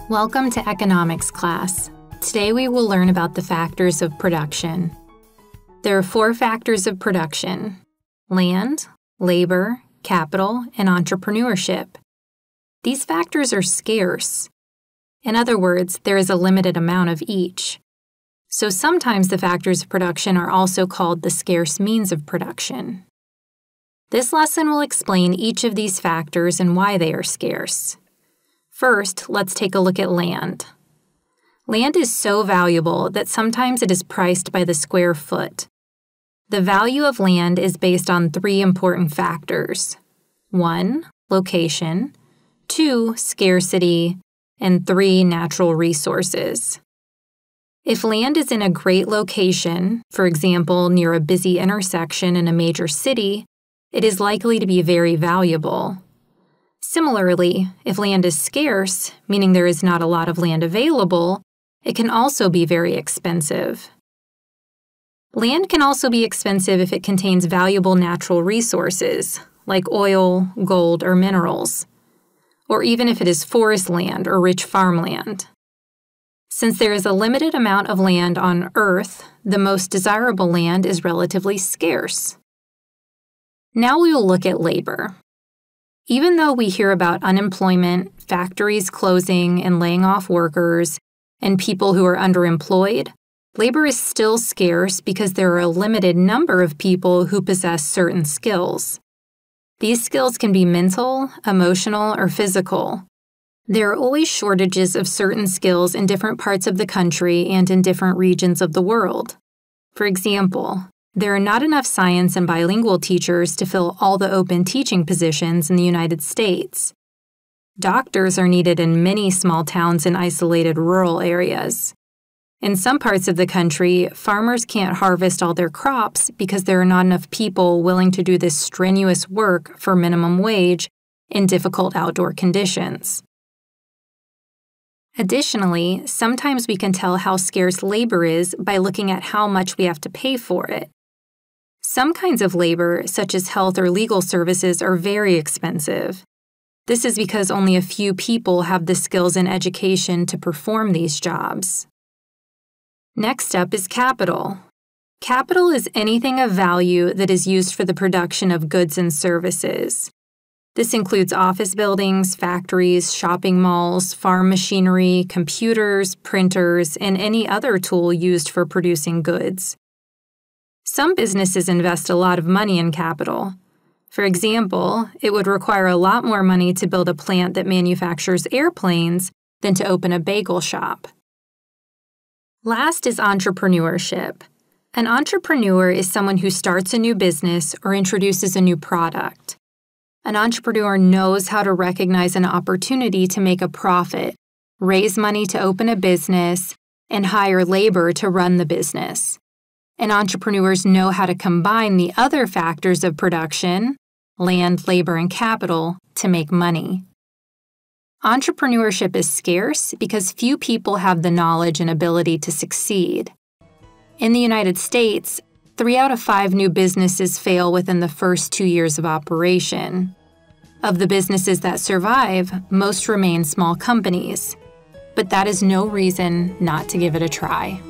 Welcome to economics class. Today we will learn about the factors of production. There are 4 factors of production: land, labor, capital, and entrepreneurship. These factors are scarce. In other words, there is a limited amount of each. So sometimes the factors of production are also called the scarce means of production. This lesson will explain each of these factors and why they are scarce. First, let's take a look at land. Land is so valuable that sometimes it is priced by the square foot. The value of land is based on 3 important factors: 1, location, 2, scarcity, and 3, natural resources. If land is in a great location, for example, near a busy intersection in a major city, it is likely to be very valuable. Similarly, if land is scarce, meaning there is not a lot of land available, it can also be very expensive. Land can also be expensive if it contains valuable natural resources, like oil, gold, or minerals, or even if it is forest land or rich farmland. Since there is a limited amount of land on Earth, the most desirable land is relatively scarce. Now we will look at labor. Even though we hear about unemployment, factories closing and laying off workers, and people who are underemployed, labor is still scarce because there are a limited number of people who possess certain skills. These skills can be mental, emotional, or physical. There are always shortages of certain skills in different parts of the country and in different regions of the world. For example, there are not enough science and bilingual teachers to fill all the open teaching positions in the United States. Doctors are needed in many small towns and isolated rural areas. In some parts of the country, farmers can't harvest all their crops because there are not enough people willing to do this strenuous work for minimum wage in difficult outdoor conditions. Additionally, sometimes we can tell how scarce labor is by looking at how much we have to pay for it. Some kinds of labor, such as health or legal services, are very expensive. This is because only a few people have the skills and education to perform these jobs. Next up is capital. Capital is anything of value that is used for the production of goods and services. This includes office buildings, factories, shopping malls, farm machinery, computers, printers, and any other tool used for producing goods. Some businesses invest a lot of money in capital. For example, it would require a lot more money to build a plant that manufactures airplanes than to open a bagel shop. Last is entrepreneurship. An entrepreneur is someone who starts a new business or introduces a new product. An entrepreneur knows how to recognize an opportunity to make a profit, raise money to open a business, and hire labor to run the business. And entrepreneurs know how to combine the other factors of production, land, labor, and capital, to make money. Entrepreneurship is scarce because few people have the knowledge and ability to succeed. In the United States, 3 out of 5 new businesses fail within the first 2 years of operation. Of the businesses that survive, most remain small companies. But that is no reason not to give it a try.